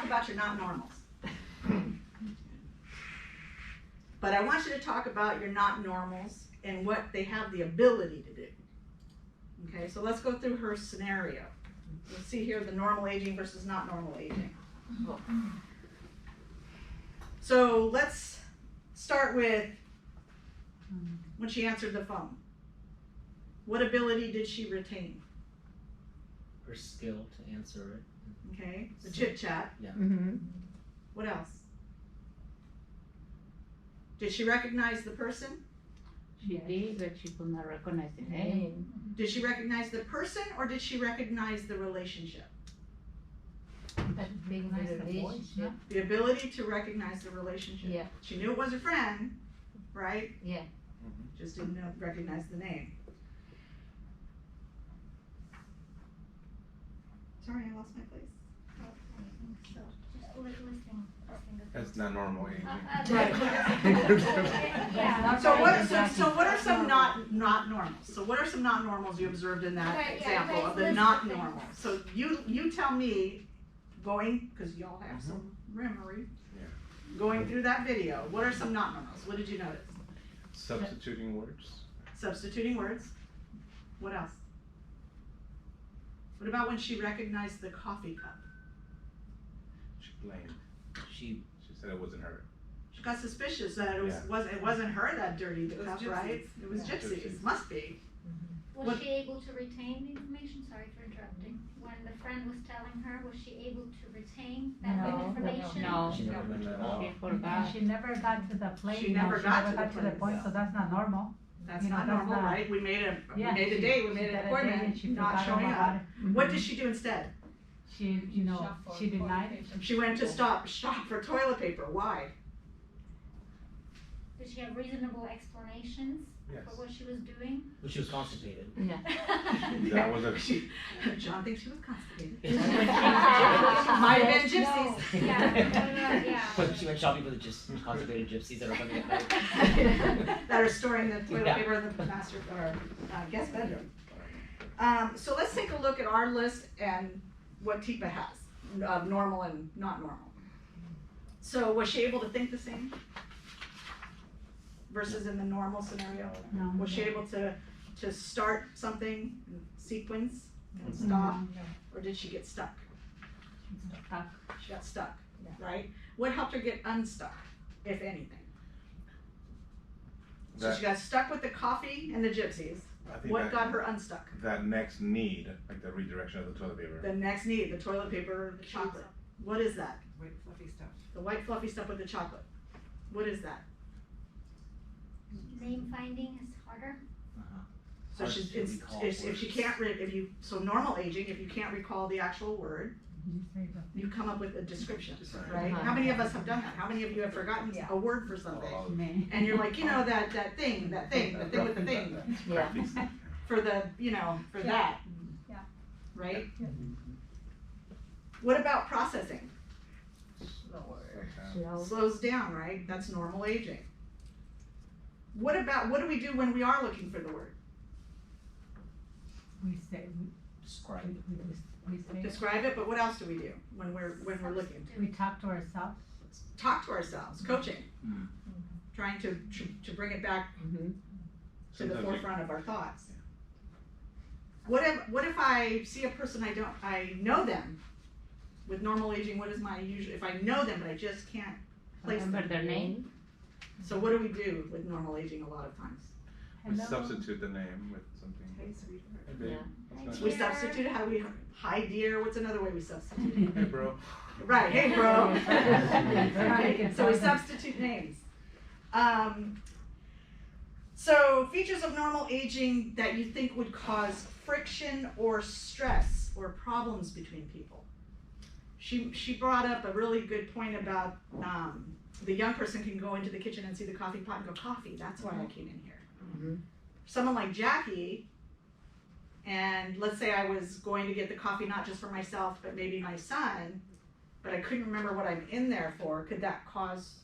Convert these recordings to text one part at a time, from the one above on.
talk about your not normals. But I want you to talk about your not normals and what they have the ability to do. Okay, so let's go through her scenario. Let's see here the normal aging versus not normal aging. So let's start with when she answered the phone. What ability did she retain? Her skill to answer it. Okay, the chit chat. Yeah. What else? Did she recognize the person? She did, but she could not recognize the name. Did she recognize the person or did she recognize the relationship? The ability to recognize the relationship. Yeah. She knew it was a friend, right? Yeah. Just didn't recognize the name. Sorry, I lost my place. That's not normal aging. So what are some not normals? So what are some not normals you observed in that example of the not normal? So you tell me, going, because y'all have some memory, going through that video, what are some not normals? What did you notice? Substituting words. Substituting words. What else? What about when she recognized the coffee cup? She blamed. She said it wasn't her. She got suspicious that it wasn't her that dirtied the cup, right? It was gypsies. Must be. Was she able to retain the information? Sorry for interrupting. When the friend was telling her, was she able to retain that information? No. She never mentioned it at all. She forgot. She never got to the place. She never got to the point, so that's not normal. That's You know, not that's normal, not- right? We made an She appointment, did a day and she not forgot showing all up. about it. What did she do instead? She, she denied. She went to shop for toilet paper. Why? Did she have reasonable explanations Yes. for what she was doing? Well, she was constipated. Yeah. That was a. John thinks she was constipated. Might Might have been gypsies. Yeah. But she went shopping for the constipated gypsies that are coming at night. That are storing the toilet Yeah. paper in the master or guest bedroom. So let's take a look at our list and what Tipa has of normal and not normal. So was she able to think the same versus in the normal scenario? No. Was she able to start something in sequence and stop, or did she get stuck? Stuck. She got stuck, right? What helped her get unstuck, if anything? So she got stuck with the coffee and the gypsies. I think What that- got her unstuck? That next need, like the redirection of the toilet paper. The next need, the toilet paper, the chocolate. What is that? White fluffy stuff. The white fluffy stuff with the chocolate. What is that? Name finding is harder. So Hard she's, to it's, recall if she words. can't, so normal aging, if you can't recall the actual word, you come up with a description, right? How many of us have done that? How many of you have forgotten a word for something? Me. And you're like, that thing with the thing, Yeah. for the, for that. Yeah. Right? What about processing? Slow. Slows down, right? That's normal aging. What do we do when we are looking for the word? We say, Describe. we say, Describe it, but what else do we do when we're looking? we talk to ourselves. Talk to ourselves, coaching, trying to bring it back to the Sometimes we- forefront of our thoughts. What if I see a person I know them with normal aging? What is my usual? If I know them but I just can't place Remember them. their name? So what do we do with normal aging a lot of times? We Hello. substitute the name with something. Hey, babe, Yeah. what's We going substitute. How do we? Hi dear. What's another way we substitute? on? Hey, bro. Right. Hey bro. Right. Right. So we substitute names. So features of normal aging that you think would cause friction or stress or problems between people. She brought up a really good point about the young person can go into the kitchen and see the coffee pot and go, coffee, that's why I came in here. Someone like Jackie, and let's say I was going to get the coffee not just for myself but maybe my son, but I couldn't remember what I'm in there for, could that cause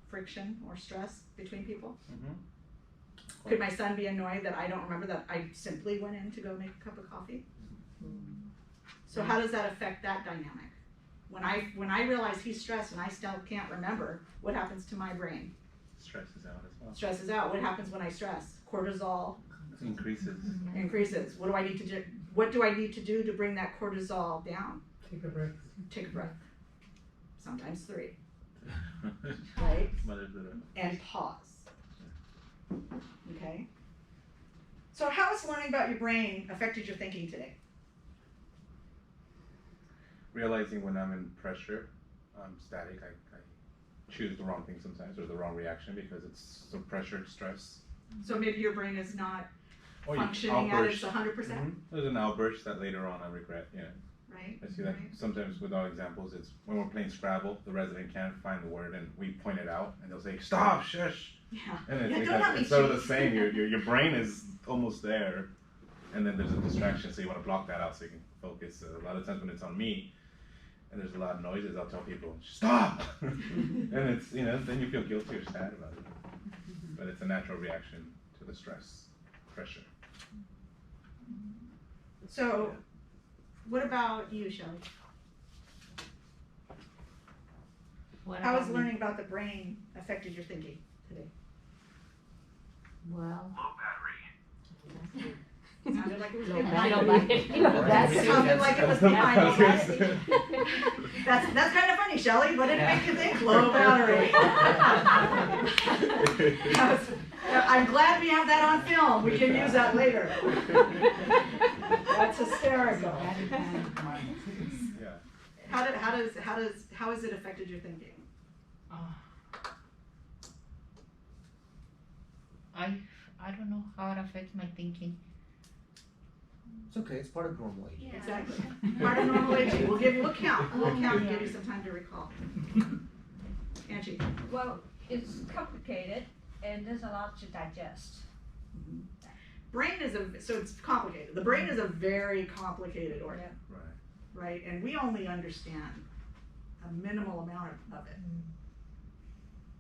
friction or stress between people? Could my son be annoyed that I don't remember that I simply went in to go make a cup of coffee? So how does that affect that dynamic? When I realize he's stressed and I still can't remember, what happens to my brain? Stresses out as well. Stresses out. What happens when I stress? Cortisol Increases. increases. What do I need to do? What do I need to do to bring that cortisol down? Take a breath. Take a breath. Sometimes 3. Right? Mothers do that. And pause. Okay? So how has learning about your brain affected your thinking today? Realizing when I'm in pressure, I'm static, I choose the wrong thing sometimes or the wrong reaction because it's so pressured, stress. So maybe your brain is not Or you functioning at its outburst. 100%, Mhm. There's an outburst that later on I regret, yeah. right? I see that Right. sometimes with our examples, it's when we're playing Scrabble, the resident can't find the word and we point it out and they'll say, stop, shush. Yeah. And it's Yeah, don't because let me instead of the cheat. same, your brain is almost there and then there's a distraction, so you want to block that out so you can focus. A lot of times when it's on me and there's a lot of noises, I'll tell people, stop! And it's, then you feel guilty or sad about it. But it's a natural reaction to the stress, pressure. So, what about you, Shelley? What How has about me? learning about the brain affected your thinking today? Well. Sounded like it was Low behind battery. you. That's It sounded like it was behind you. That's kind of funny, Shelley. What did it make you think? Low battery. I'm glad we have that on film. We can use that later. That's hysterical. Yeah. How has it affected your thinking? I don't know how it affects my thinking. It's okay, it's part of normal age. Yeah. Exactly. Part of normal aging. We'll count and give you some time to recall. Angie. Well, it's complicated and there's a lot to digest. Brain so it's complicated. The brain is a very complicated organ, Right. right? And we only understand a minimal amount of it.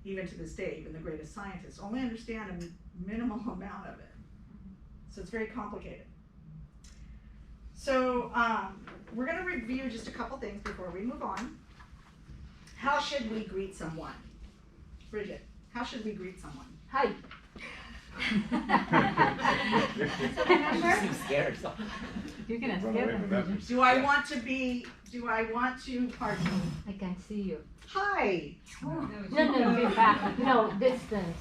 Even to this day, even the greatest scientists only understand a minimal amount of it. So it's very complicated. So we're going to review just a couple things before we move on. How should we greet someone? Bridget, how should we greet someone? Hi. So remember, I'm scared. So. You're gonna Run scare away from them. them. Do I want to, pardon me? I can see you. Hi. No, back. No, distance.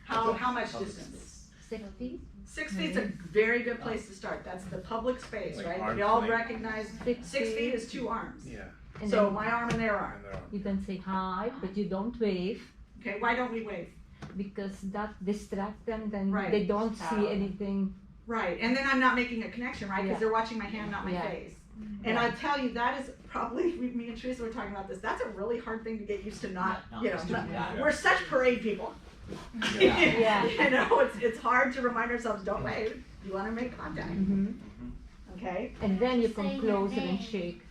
How much distance? 6 feet? 6 feet's a very good place to start. That's the public space, Like right? arm's We all length. recognize 6 6 feet is 2 arms. Yeah. And So then my arm and their arm. And they're on. you can say hi, but you don't wave Okay, why don't we wave? because that distracts them. Then Right. they don't see anything. Right, and then I'm not making a connection, right? Because Yeah. they're watching my hand, not my Yeah. face. And I tell you, that is probably, me and Teresa were talking about this, that's a really hard thing to get used to not, Not you know, used to, not- yeah. we're such parade people. Yeah. Yeah. You know, it's hard to remind ourselves, don't wave, you wanna make contact, Mm-hmm. okay? And then you Say come your closer and name. shake.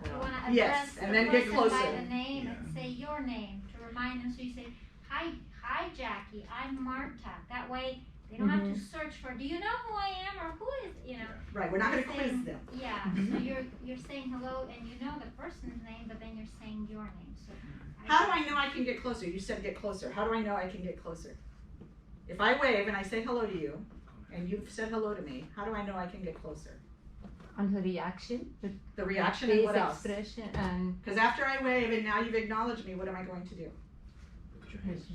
you want to Yes, address and the then get person closer. by the name Yeah. and say your name to remind them. So you say, hi Jackie, I'm Marta. That way they don't have to search for, do you know who I am or who is, Right, we're not gonna You're quiz saying- them. Yeah, so you're saying hello and you know the person's name, but then you're saying your name. So How do I know I can get closer? You said get closer, how do I know I can get closer? If I wave and I say hello to you, and you've said hello to me, how do I know I can get closer? On the reaction, the The reaction and face what else? expression, and Because after I wave and now you've acknowledged me, what am I going to do? Put your hands.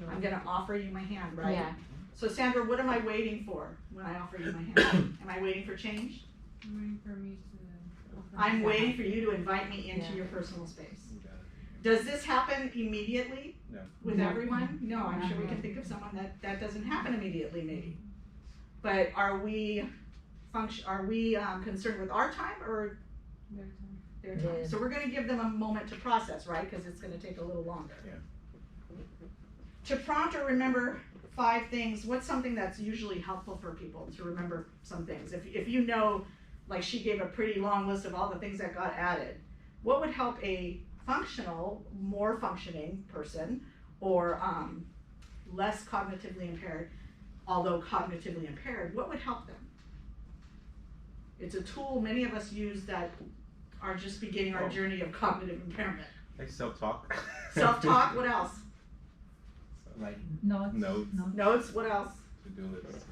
I'm gonna offer you my hand, right? yeah, So Sandra, what am I waiting for when I offer you my hand? Am I waiting for change? I'm waiting for me to. I'm waiting for you to invite me into Yeah. your personal space. You got it. Does this happen immediately No. with No. everyone? No, I'm sure we can think of someone that doesn't happen immediately maybe. But are we concerned with our time or their time? Yeah. So we're gonna give them a moment to process, right? Because it's gonna take a little longer. Yeah. To prompt or remember 5 things, what's something that's usually helpful for people to remember some things? If you know, like she gave a pretty long list of all the things that got added, what would help a more functioning person or less cognitively impaired, although cognitively impaired, what would help them? It's a tool many of us use that are just beginning our Oh. journey of cognitive impairment. Like self-talk. Self-talk, what else? Like Notes. Notes. Notes, what else? To-do list.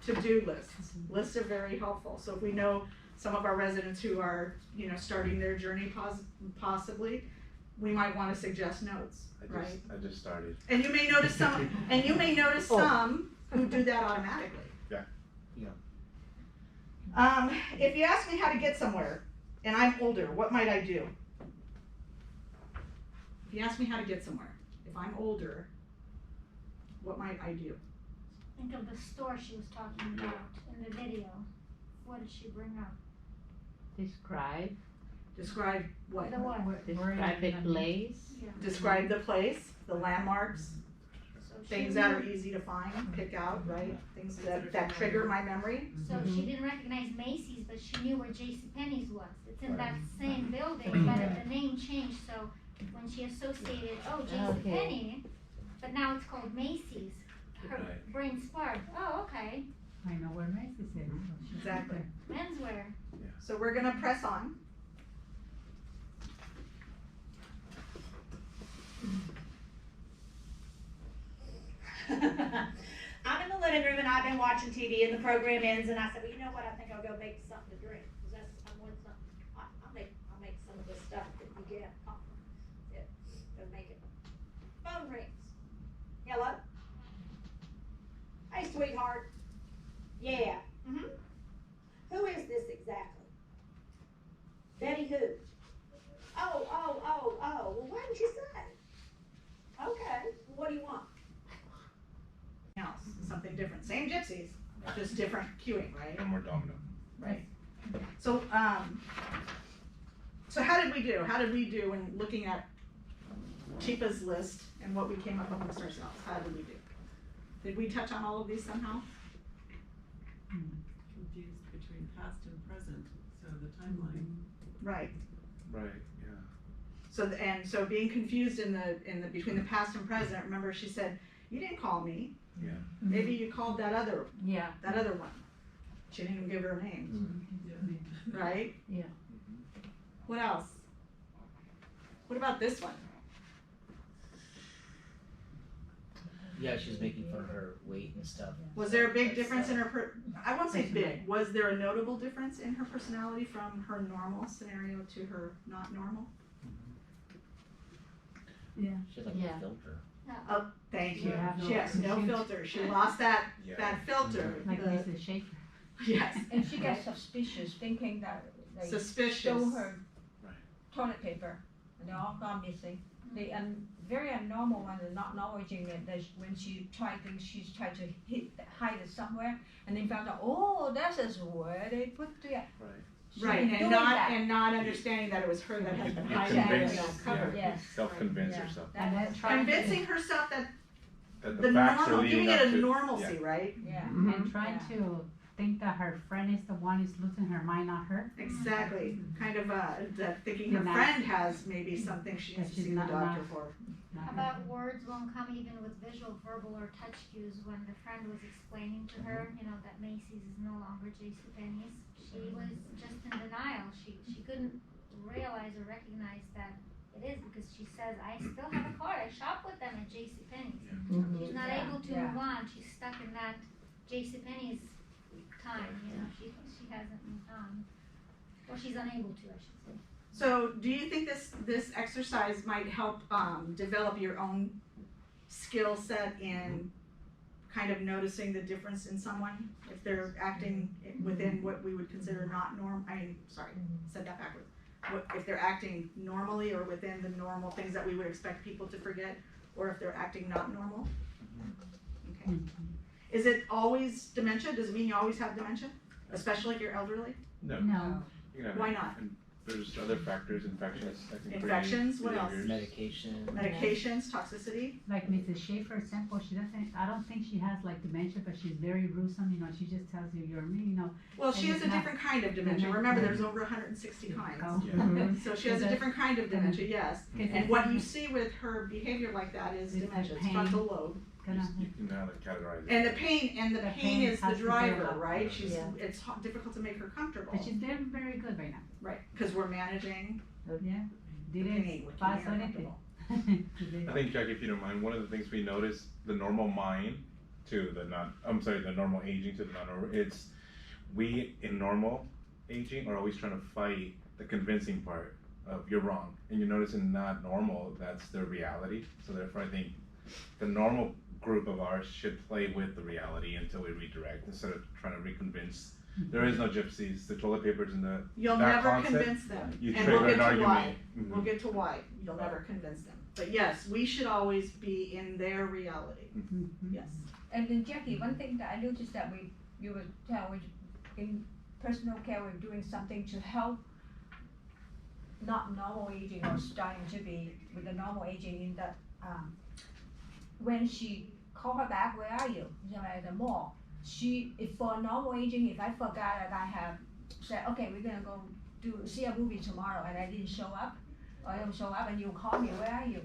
To-do lists. Lists are very helpful. So if we know some of our residents who are, you know, starting their journey possibly, we might want to suggest notes, right? I just started. And you may notice some, some who do that automatically. Yeah. If you ask me how to get somewhere, and I'm older, what might I do? If you ask me how to get somewhere, if I'm older, what might I do? Think of the store she was talking about in the video. What did she bring up? Describe Describe what? The what? describe the place. Yeah. Describe the place, the landmarks, So things that are easy to find, pick out, right? Things that trigger my memory. So she didn't recognize Macy's, but she knew where JCPenney's was. It's in that same building, but the name changed, so when she associated, oh, JCPenney, but now it's called Macy's, her Right. brain sparked, oh, okay, I know where Macy's is. so she's Exactly. there. menswear. So we're gonna press on. I'm in the living room and I've been watching TV and the program ends and I said, well, you know what, I think I'll go make something to drink, cause that's, I want something, I'll make some of this stuff that you get at conference. Go make it. Phone rings. Hello? Hey, sweetheart. Yeah. Mm-hmm. Who is this exactly? Betty who? Oh, well, why didn't you say? Okay, what do you want? Else, something different. Same gypsies, just different cueing, right? And more dominant. Right. So, so how did we do? How did we do in looking at Chipa's list and what we came up amongst ourselves? How did we do? Did we touch on all of these somehow? Confused between past and present, so the timeline. Right. Right. Yeah. So being confused in the between the past and present. Remember, she said, "You didn't call me. Yeah. Maybe you called that other Yeah. one." She didn't even give her a name, right? Yeah. What else? What about this one? yeah, she's making fun of her weight and stuff. Was there a big difference in her I won't say big. Was there a notable difference in her personality from her normal scenario to her not normal? Yeah. She has like Yeah. a filter. Oh, thank you. Yeah. She has no filter. She lost that filter. Like The- Mrs. Schaefer. yes. And she gets suspicious, thinking that they Suspicious. stole her Right. toilet paper, and they're all gone missing. The very abnormal one, and not acknowledging it, that when she tried things, she's tried to hide it somewhere, and then found out, oh, this is where they put the. Right. She's Right, been and doing not that. and not understanding that it was her that had been You hiding it convince, and covered. Yes. Self-convince Yeah. yourself. That- And then trying Convincing herself that That the the facts are normal, leading giving up it a to. normalcy, right? Yeah. And trying to think that her friend is the one who's losing her mind, not her. Exactly. Kind of that thinking her Deny. friend has maybe something she needs to That she's see the not doctor enough. for. Not How her. about words won't come even with visual, verbal, or touch cues? When the friend was explaining to her, you know, that Macy's is no longer JCPenney's, she was just in denial. She couldn't realize or recognize that it is, because she says, I still have a card. I shop with them at JCPenney's. She's not Yeah, able to yeah. move on. She's stuck in that JCPenney's time, you know, she hasn't moved on. Or she's unable to, I should say. So, do you think this exercise might help develop your own skill set in kind of noticing the difference in someone if they're acting within what we would consider not norm? Said that backwards. If they're acting normally or within the normal things that we would expect people to forget, or if they're acting not normal? Okay. Is it always dementia? Does it mean you always have dementia, especially if you're elderly? No. No. You can have Why it. not? And there's other factors, infections. I think, Infections, what else? behaviors. Medication. Medications, toxicity? Like Mrs. Schaefer example, I don't think she has like dementia, but she's very gruesome, you know, she just tells you you're me, you know. Well, she And has a it's not- different kind of dementia. not- Remember, there's over 160 kinds. Oh. Yeah. So she has a different kind of dementia, yes. Because And what you see with her behavior like that is It's dementia, like it's pain. frontal lobe gonna. You can now like categorize it. And the pain is the has to be driver, allowed. right? She's, Yeah. it's difficult to make her comfortable. But she's doing very good right now. Right, cause we're managing Yeah. the pain, we're keeping her comfortable. I think, Jackie, if you don't mind, one of the things we notice, the normal mind to the the normal aging to the non-normal, it's, we in normal aging are always trying to fight the convincing part of you're wrong. And you notice in not normal, that's their reality. So therefore I think the normal group of ours should play with the reality until we redirect, instead of trying to reconvince. There is no gypsies, the toilet paper's in the, You'll that never concept, convince them, you and we'll trigger get an to why, argument. Mhm. we'll get to why, you'll never convince them. But yes, we should always be in their reality, Mhm. yes. And then Jackie, one thing that I noticed that you were telling, in personal care, we're doing something to help not normal aging or starting to be with the normal aging in that, when she call her back, where are you? She's at the mall. If for normal aging, if I forgot that I have said, okay, we're gonna go see a movie tomorrow and I didn't show up, or I don't show up and you call me, where are you?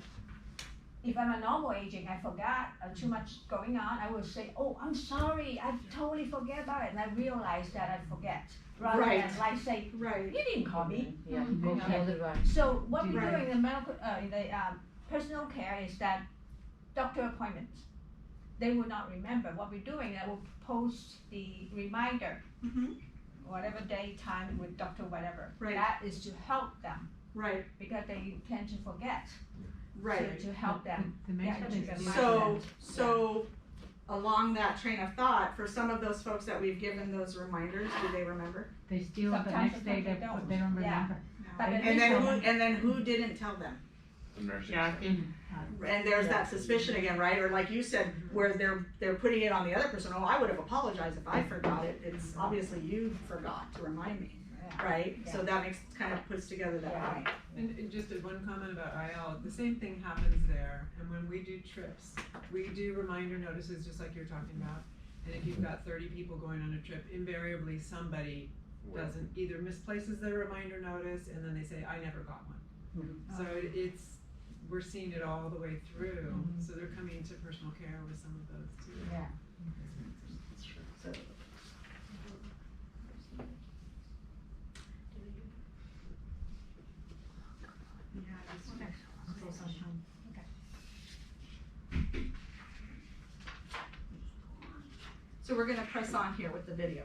If I'm a normal aging, I forgot, too much going on, I will say, oh, I'm sorry, I totally forget about it, and I realize that I forget. Rather Right. than like say, Right. you didn't call me. Yeah, Mhm. go the other way. So what we're Right. doing in the medical, in the personal care is that doctor appointments, they will not remember. What we're doing, I will post the reminder, Mm-hmm. whatever day, time with doctor, whatever. Right. That is to help them, Right, because they tend to forget. right. So to help them. Dementia Yeah, is you So along that train of thought, for some of those folks that we've given those reminders, do they remember? they still, the Sometimes next day, they they don't. don't Yeah. remember. But at And least then who didn't tell them? The nurses. Jackie. And there's that suspicion again, right? Or like you said, where they're putting it on the other person, oh, I would have apologized if I forgot it, it's obviously you forgot to remind me, right? So that kind of puts together that Yeah. point. And just one comment about IL, the same thing happens there, and when we do trips, we do reminder notices just like you're talking about. And if you've got 30 people going on a trip, invariably somebody doesn't, either misplaces their reminder notice and then they say, I never got one. So we're seeing it all the way through, so they're coming to personal care with some of those too. Yeah. That's true. So. So we're gonna press on here with the video.